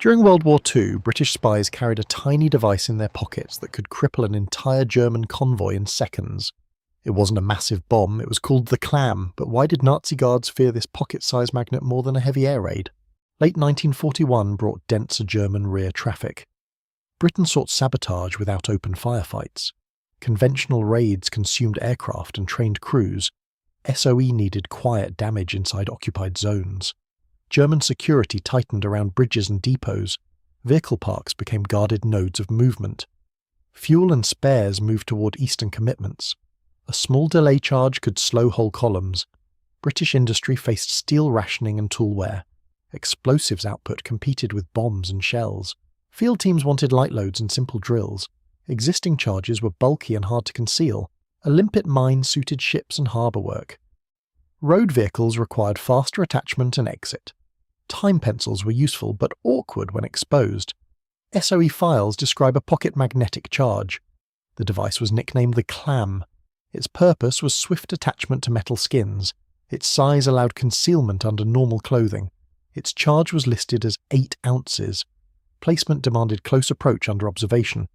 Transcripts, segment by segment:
During World War II, British spies carried a tiny device in their pockets that could cripple an entire German convoy in seconds. It wasn't a massive bomb, it was called the Clam, but why did Nazi guards fear this pocket-sized magnet more than a heavy air raid? Late 1941 brought denser German rear traffic. Britain sought sabotage without open firefights. Conventional raids consumed aircraft and trained crews. SOE needed quiet damage inside occupied zones. German security tightened around bridges and depots. Vehicle parks became guarded nodes of movement. Fuel and spares moved toward eastern commitments. A small delay charge could slow whole columns. British industry faced steel rationing and tool wear. Explosives output competed with bombs and shells. Field teams wanted light loads and simple drills. Existing charges were bulky and hard to conceal. A limpet mine suited ships and harbour work. Road vehicles required faster attachment and exit. Time pencils were useful but awkward when exposed. SOE files describe a pocket magnetic charge. The device was nicknamed the Clam. Its purpose was swift attachment to metal skins. Its size allowed concealment under normal clothing. Its charge was listed as 8 ounces. Placement demanded close approach under observation.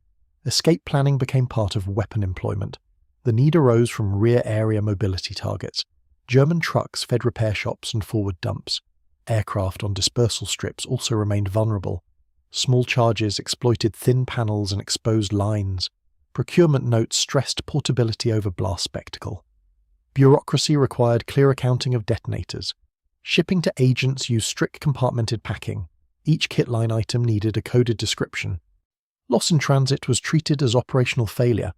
Escape planning became part of weapon employment. The need arose from rear area mobility targets. German trucks fed repair shops and forward dumps. Aircraft on dispersal strips also remained vulnerable. Small charges exploited thin panels and exposed lines. Procurement notes stressed portability over blast spectacle. Bureaucracy required clear accounting of detonators. Shipping to agents used strict compartmented packing. Each kit line item needed a coded description. Loss in transit was treated as operational failure.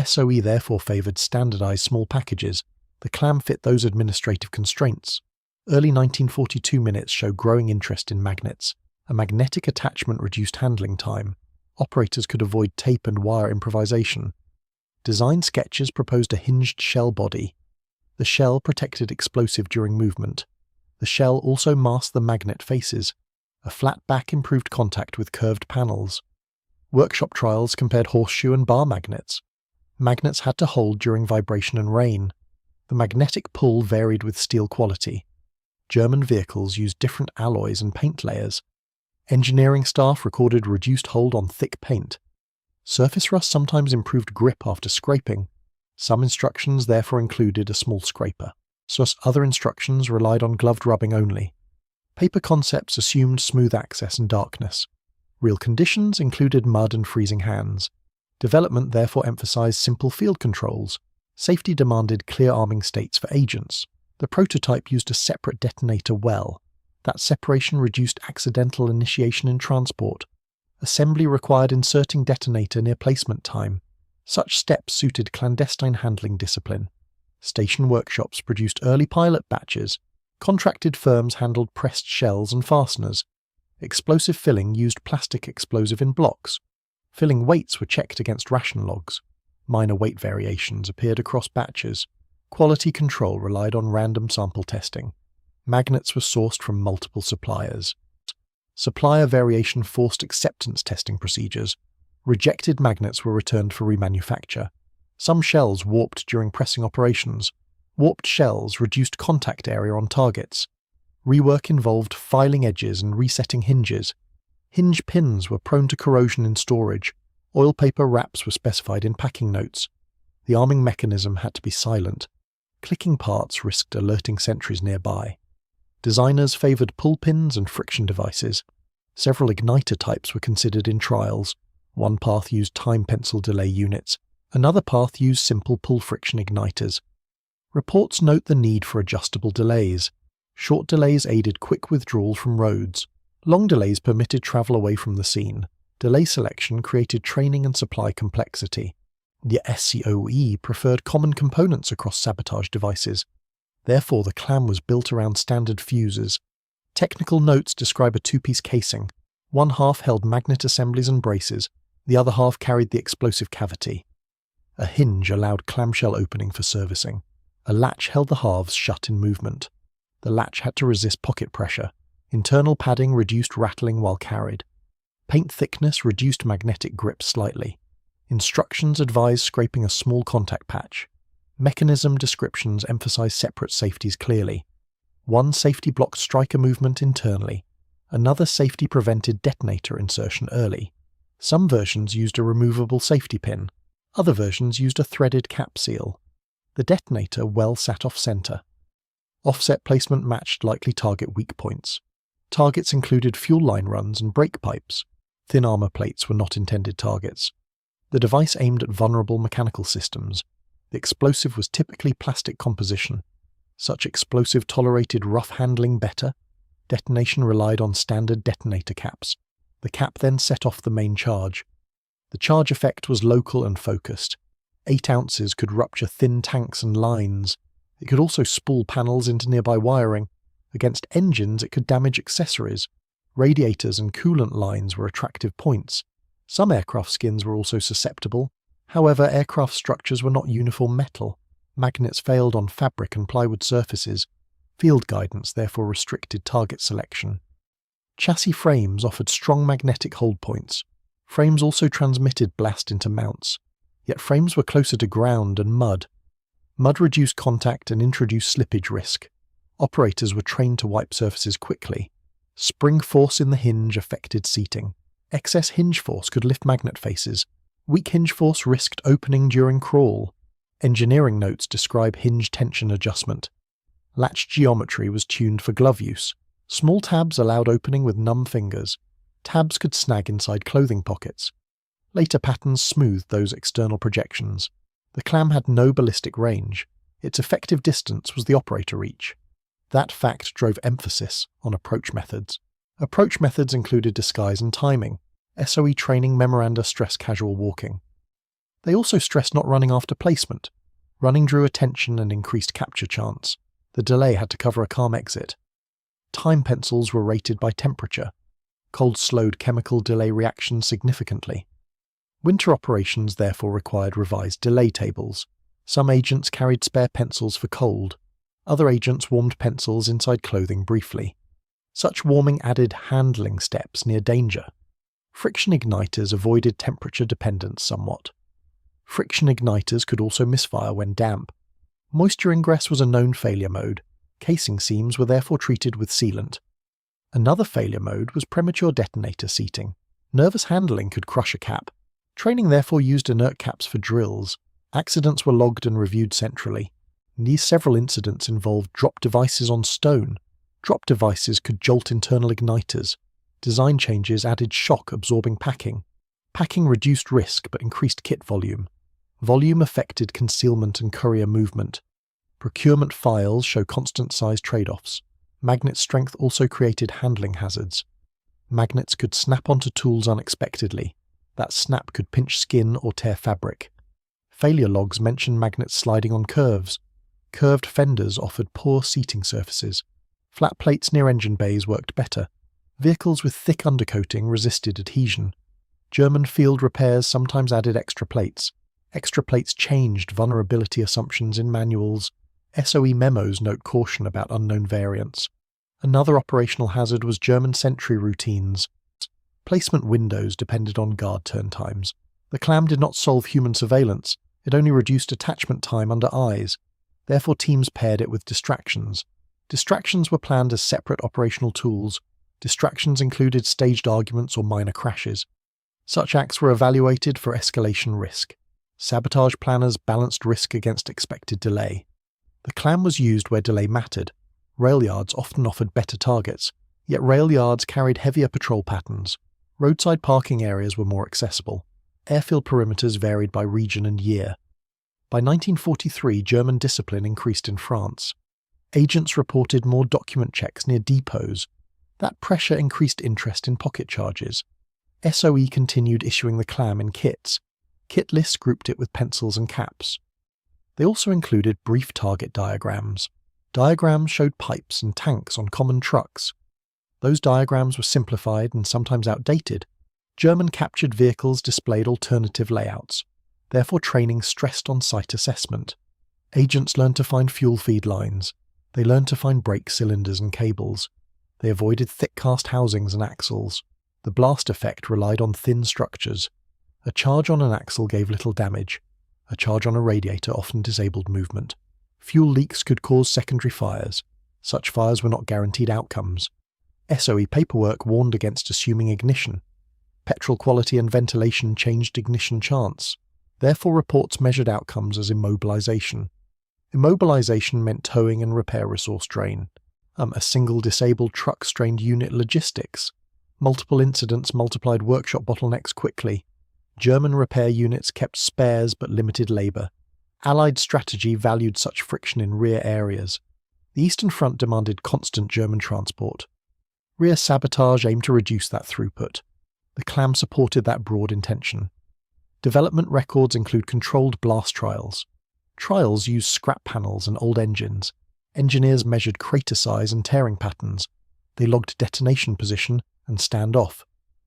SOE therefore favoured standardised small packages. The Clam fit those administrative constraints. Early 1942 minutes show growing interest in magnets. A magnetic attachment reduced handling time. Operators could avoid tape and wire improvisation. Design sketches proposed a hinged shell body. The shell protected explosive during movement. The shell also masked the magnet faces. A flat back improved contact with curved panels. Workshop trials compared horseshoe and bar magnets. Magnets had to hold during vibration and rain. The magnetic pull varied with steel quality. German vehicles used different alloys and paint layers. Engineering staff recorded reduced hold on thick paint. Surface rust sometimes improved grip after scraping. Some instructions therefore included a small scraper, so other instructions relied on gloved rubbing only. Paper concepts assumed smooth access and darkness. Real conditions included mud and freezing hands. Development therefore emphasized simple field controls. Safety demanded clear arming states for agents. The prototype used a separate detonator well. That separation reduced accidental initiation in transport. Assembly required inserting detonator near placement time. Such steps suited clandestine handling discipline. Station workshops produced early pilot batches. Contracted firms handled pressed shells and fasteners. Explosive filling used plastic explosive in blocks. Filling weights were checked against ration logs. Minor weight variations appeared across batches. Quality control relied on random sample testing. Magnets were sourced from multiple suppliers. Supplier variation forced acceptance testing procedures. Rejected magnets were returned for remanufacture. Some shells warped during pressing operations. Warped shells reduced contact area on targets. Rework involved filing edges and resetting hinges. Hinge pins were prone to corrosion in storage. Oil paper wraps were specified in packing notes. The arming mechanism had to be silent. Clicking parts risked alerting sentries nearby. Designers favoured pull pins and friction devices. Several igniter types were considered in trials. One path used time pencil delay units. Another path used simple pull friction igniters. Reports note the need for adjustable delays. Short delays aided quick withdrawal from roads. Long delays permitted travel away from the scene. Delay selection created training and supply complexity. The SCOE preferred common components across sabotage devices. Therefore, the Clam was built around standard fuses. Technical notes describe a two-piece casing. One half held magnet assemblies and braces. The other half carried the explosive cavity. A hinge allowed clamshell opening for servicing. A latch held the halves shut in movement. The latch had to resist pocket pressure. Internal padding reduced rattling while carried. Paint thickness reduced magnetic grip slightly. Instructions advised scraping a small contact patch. Mechanism descriptions emphasize separate safeties clearly. One safety blocked striker movement internally. Another safety prevented detonator insertion early. Some versions used a removable safety pin. Other versions used a threaded cap seal. The detonator well sat off-center. Offset placement matched likely target weak points. Targets included fuel line runs and brake pipes. Thin armor plates were not intended targets. The device aimed at vulnerable mechanical systems. The explosive was typically plastic composition. Such explosive tolerated rough handling better. Detonation relied on standard detonator caps. The cap then set off the main charge. The charge effect was local and focused. 8 ounces could rupture thin tanks and lines. It could also spool panels into nearby wiring. Against engines, it could damage accessories. Radiators and coolant lines were attractive points. Some aircraft skins were also susceptible. However, aircraft structures were not uniform metal. Magnets failed on fabric and plywood surfaces. Field guidance therefore restricted target selection. Chassis frames offered strong magnetic hold points. Frames also transmitted blast into mounts. Yet frames were closer to ground and mud. Mud reduced contact and introduced slippage risk. Operators were trained to wipe surfaces quickly. Spring force in the hinge affected seating. Excess hinge force could lift magnet faces. Weak hinge force risked opening during crawl. Engineering notes describe hinge tension adjustment. Latch geometry was tuned for glove use. Small tabs allowed opening with numb fingers. Tabs could snag inside clothing pockets. Later patterns smoothed those external projections. The Clam had no ballistic range. Its effective distance was the operator reach. That fact drove emphasis on approach methods. Approach methods included disguise and timing. SOE training memoranda stressed casual walking. They also stressed not running after placement. Running drew attention and increased capture chance. The delay had to cover a calm exit. Time pencils were rated by temperature. Cold slowed chemical delay reactions significantly. Winter operations therefore required revised delay tables. Some agents carried spare pencils for cold. Other agents warmed pencils inside clothing briefly. Such warming added handling steps near danger. Friction igniters avoided temperature dependence somewhat. Friction igniters could also misfire when damp. Moisture ingress was a known failure mode. Casing seams were therefore treated with sealant. Another failure mode was premature detonator seating. Nervous handling could crush a cap. Training therefore used inert caps for drills. Accidents were logged and reviewed centrally. These several incidents involved drop devices on stone. Drop devices could jolt internal igniters. Design changes added shock-absorbing packing. Packing reduced risk but increased kit volume. Volume affected concealment and courier movement. Procurement files show constant size trade-offs. Magnet strength also created handling hazards. Magnets could snap onto tools unexpectedly. That snap could pinch skin or tear fabric. Failure logs mention magnets sliding on curves. Curved fenders offered poor seating surfaces. Flat plates near engine bays worked better. Vehicles with thick undercoating resisted adhesion. German field repairs sometimes added extra plates. Extra plates changed vulnerability assumptions in manuals. SOE memos note caution about unknown variants. Another operational hazard was German sentry routines. Placement windows depended on guard turn times. The Clam did not solve human surveillance. It only reduced attachment time under eyes. Therefore teams paired it with distractions. Distractions were planned as separate operational tools. Distractions included staged arguments or minor crashes. Such acts were evaluated for escalation risk. Sabotage planners balanced risk against expected delay. The Clam was used where delay mattered. Rail yards often offered better targets, yet rail yards carried heavier patrol patterns. Roadside parking areas were more accessible. Airfield perimeters varied by region and year. By 1943, German discipline increased in France. Agents reported more document checks near depots. That pressure increased interest in pocket charges. SOE continued issuing the Clam in kits. Kit lists grouped it with pencils and caps. They also included brief target diagrams. Diagrams showed pipes and tanks on common trucks. Those diagrams were simplified and sometimes outdated. German captured vehicles displayed alternative layouts. Therefore training stressed on site assessment. Agents learned to find fuel feed lines. They learned to find brake cylinders and cables. They avoided thick cast housings and axles. The blast effect relied on thin structures. A charge on an axle gave little damage. A charge on a radiator often disabled movement. Fuel leaks could cause secondary fires. Such fires were not guaranteed outcomes. SOE paperwork warned against assuming ignition. Petrol quality and ventilation changed ignition chance. Therefore, reports measured outcomes as immobilization. Immobilization meant towing and repair resource drain. A single disabled truck strained unit logistics. Multiple incidents multiplied workshop bottlenecks quickly. German repair units kept spares but limited labour. Allied strategy valued such friction in rear areas. The Eastern Front demanded constant German transport. Rear sabotage aimed to reduce that throughput. The Clam supported that broad intention. Development records include controlled blast trials. Trials used scrap panels and old engines. Engineers measured crater size and tearing patterns. They logged detonation position and standoff.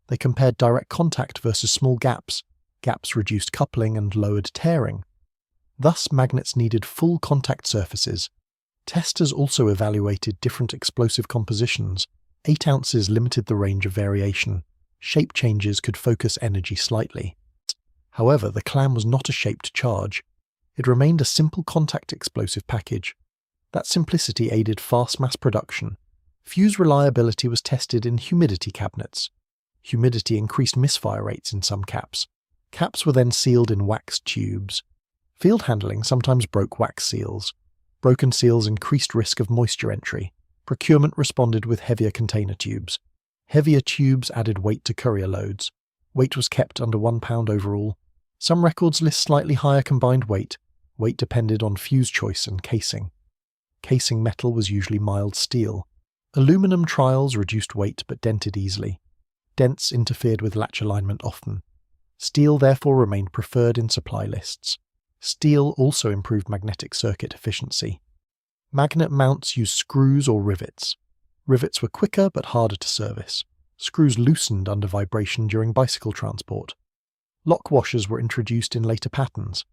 They compared direct contact versus small gaps. Gaps reduced coupling and lowered tearing. Thus, magnets needed full contact surfaces. Testers also evaluated different explosive compositions. 8 ounces limited the range of variation. Shape changes could focus energy slightly. However, the Clam was not a shaped charge. It remained a simple contact explosive package. That simplicity aided fast mass production. Fuse reliability was tested in humidity cabinets. Humidity increased misfire rates in some caps. Caps were then sealed in wax tubes. Field handling sometimes broke wax seals. Broken seals increased risk of moisture entry. Procurement responded with heavier container tubes. Heavier tubes added weight to courier loads. Weight was kept under 1 pound overall. Some records list slightly higher combined weight. Weight depended on fuse choice and casing. Casing metal was usually mild steel. Aluminum trials reduced weight but dented easily. Dents interfered with latch alignment often. Steel therefore remained preferred in supply lists. Steel also improved magnetic circuit efficiency. Magnet mounts used screws or rivets. Rivets were quicker but harder to service. Screws loosened under vibration during bicycle transport. Lock washers were introduced in later patterns.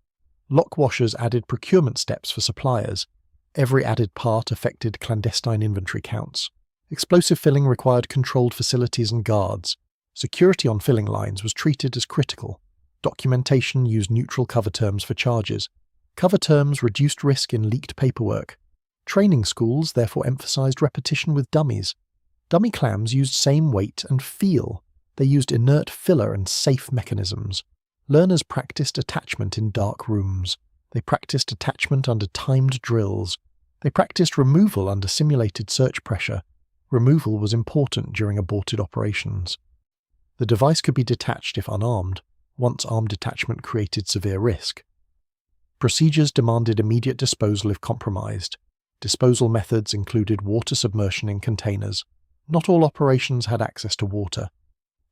Lock washers added procurement steps for suppliers. Every added part affected clandestine inventory counts. Explosive filling required controlled facilities and guards. Security on filling lines was treated as critical. Documentation used neutral cover terms for charges. Cover terms reduced risk in leaked paperwork. Training schools therefore emphasized repetition with dummies. Dummy clams used same weight and feel. They used inert filler and safe mechanisms. Learners practiced attachment in dark rooms. They practiced attachment under timed drills. They practiced removal under simulated search pressure. Removal was important during aborted operations. The device could be detached if unarmed. Once armed detachment created severe risk. Procedures demanded immediate disposal if compromised. Disposal methods included water submersion in containers. Not all operations had access to water.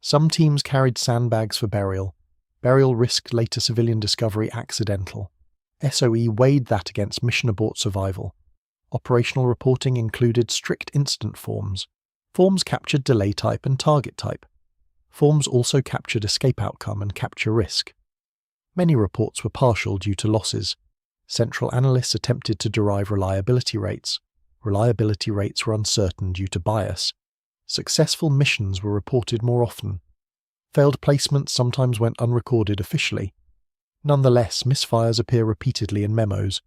Some teams carried sandbags for burial. Burial risked later civilian discovery accidental. SOE weighed that against mission abort survival. Operational reporting included strict incident forms. Forms captured delay type and target type. Forms also captured escape outcome and capture risk. Many reports were partial due to losses. Central analysts attempted to derive reliability rates. Reliability rates were uncertain due to bias. Successful missions were reported more often. Failed placements sometimes went unrecorded officially. Nonetheless, misfires appear repeatedly in memos.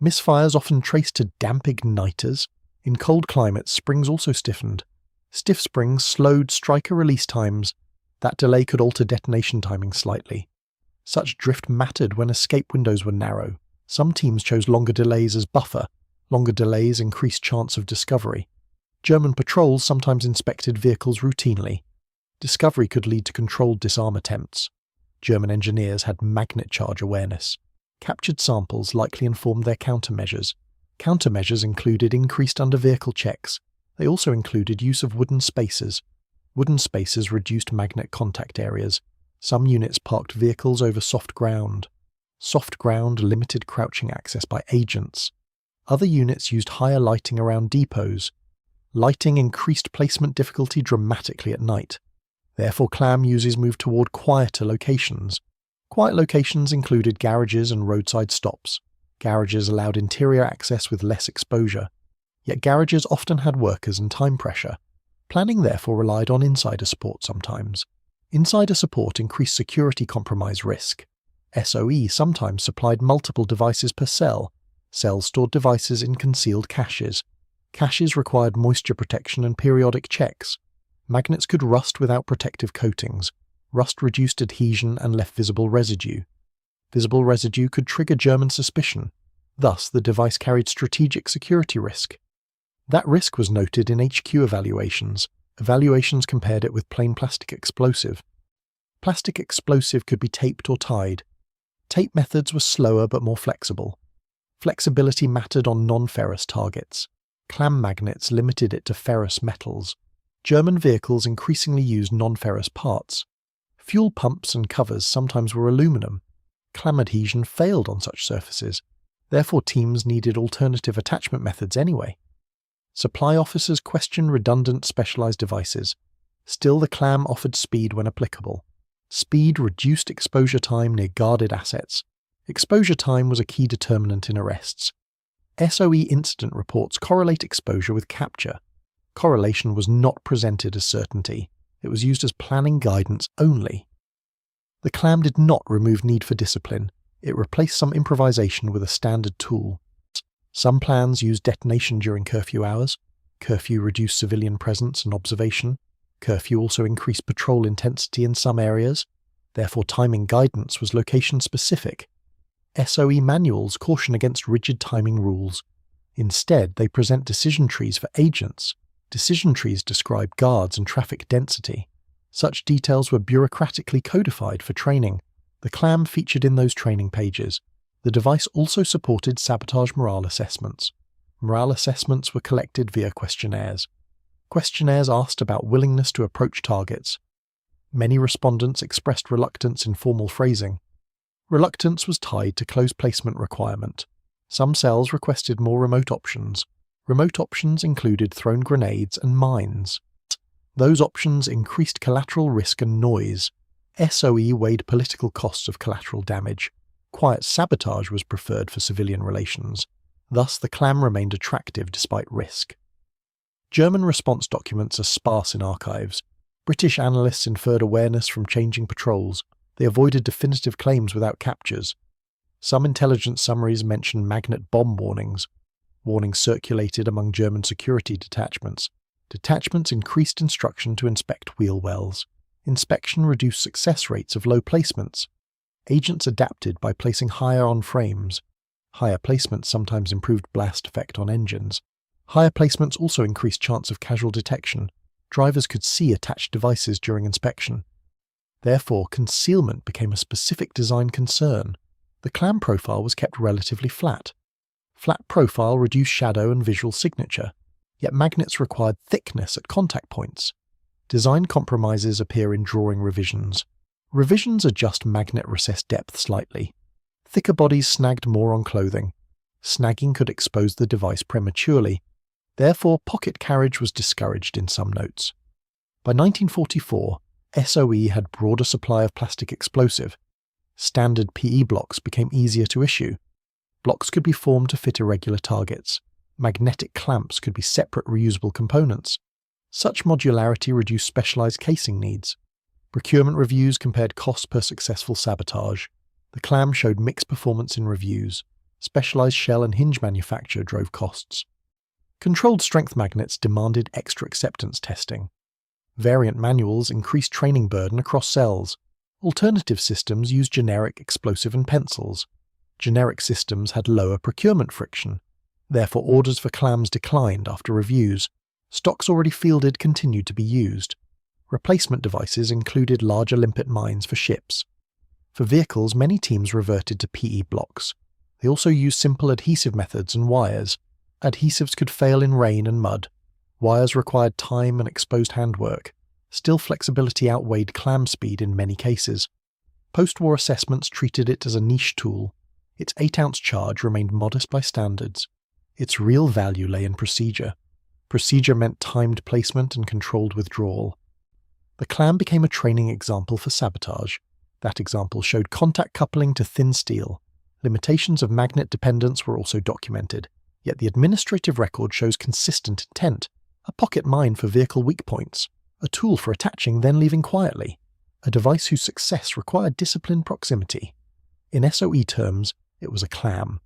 Misfires often traced to damp igniters. In cold climates, springs also stiffened. Stiff springs slowed striker release times. That delay could alter detonation timing slightly. Such drift mattered when escape windows were narrow. Some teams chose longer delays as buffer. Longer delays increased chance of discovery. German patrols sometimes inspected vehicles routinely. Discovery could lead to controlled disarm attempts. German engineers had magnet charge awareness. Captured samples likely informed their countermeasures. Countermeasures included increased under-vehicle checks. They also included use of wooden spacers. Wooden spacers reduced magnet contact areas. Some units parked vehicles over soft ground. Soft ground limited crouching access by agents. Other units used higher lighting around depots. Lighting increased placement difficulty dramatically at night. Therefore, Clam uses moved toward quieter locations. Quiet locations included garages and roadside stops. Garages allowed interior access with less exposure. Yet garages often had workers and time pressure. Planning therefore relied on insider support sometimes. Insider support increased security compromise risk. SOE sometimes supplied multiple devices per cell. Cells stored devices in concealed caches. Caches required moisture protection and periodic checks. Magnets could rust without protective coatings. Rust reduced adhesion and left visible residue. Visible residue could trigger German suspicion. Thus, the device carried strategic security risk. That risk was noted in HQ evaluations. Evaluations compared it with plain plastic explosive. Plastic explosive could be taped or tied. Tape methods were slower but more flexible. Flexibility mattered on non-ferrous targets. Clam magnets limited it to ferrous metals. German vehicles increasingly used non-ferrous parts. Fuel pumps and covers sometimes were aluminum. Clam adhesion failed on such surfaces. Therefore, teams needed alternative attachment methods anyway. Supply officers questioned redundant specialized devices. Still, the Clam offered speed when applicable. Speed reduced exposure time near guarded assets. Exposure time was a key determinant in arrests. SOE incident reports correlate exposure with capture. Correlation was not presented as certainty. It was used as planning guidance only. The Clam did not remove need for discipline. It replaced some improvisation with a standard tool. Some plans used detonation during curfew hours. Curfew reduced civilian presence and observation. Curfew also increased patrol intensity in some areas. Therefore, timing guidance was location-specific. SOE manuals caution against rigid timing rules. Instead, they present decision trees for agents. Decision trees describe guards and traffic density. Such details were bureaucratically codified for training. The Clam featured in those training pages. The device also supported sabotage morale assessments. Morale assessments were collected via questionnaires. Questionnaires asked about willingness to approach targets. Many respondents expressed reluctance in formal phrasing. Reluctance was tied to close placement requirement. Some cells requested more remote options. Remote options included thrown grenades and mines. Those options increased collateral risk and noise. SOE weighed political costs of collateral damage. Quiet sabotage was preferred for civilian relations. Thus, the Clam remained attractive despite risk. German response documents are sparse in archives. British analysts inferred awareness from changing patrols. They avoided definitive claims without captures. Some intelligence summaries mention magnet bomb warnings. Warnings circulated among German security detachments. Detachments increased instruction to inspect wheel wells. Inspection reduced success rates of low placements. Agents adapted by placing higher on frames. Higher placements sometimes improved blast effect on engines. Higher placements also increased chance of casual detection. Drivers could see attached devices during inspection. Therefore, concealment became a specific design concern. The Clam profile was kept relatively flat. Flat profile reduced shadow and visual signature, yet magnets required thickness at contact points. Design compromises appear in drawing revisions. Revisions adjust magnet recess depth slightly. Thicker bodies snagged more on clothing. Snagging could expose the device prematurely. Therefore, pocket carriage was discouraged in some notes. By 1944, SOE had broader supply of plastic explosive. Standard PE blocks became easier to issue. Blocks could be formed to fit irregular targets. Magnetic clamps could be separate reusable components. Such modularity reduced specialized casing needs. Procurement reviews compared cost per successful sabotage. The Clam showed mixed performance in reviews. Specialized shell and hinge manufacture drove costs. Controlled strength magnets demanded extra acceptance testing. Variant manuals increased training burden across cells. Alternative systems used generic explosive and pencils. Generic systems had lower procurement friction. Therefore, orders for Clams declined after reviews. Stocks already fielded continued to be used. Replacement devices included larger limpet mines for ships. For vehicles, many teams reverted to PE blocks. They also used simple adhesive methods and wires. Adhesives could fail in rain and mud. Wires required time and exposed handwork. Still, flexibility outweighed Clam speed in many cases. Post-war assessments treated it as a niche tool. Its 8-ounce charge remained modest by standards. Its real value lay in procedure. Procedure meant timed placement and controlled withdrawal. The Clam became a training example for sabotage. That example showed contact coupling to thin steel. Limitations of magnet dependence were also documented, yet the administrative record shows consistent intent. A pocket mine for vehicle weak points. A tool for attaching then leaving quietly. A device whose success required disciplined proximity. In SOE terms, it was a Clam.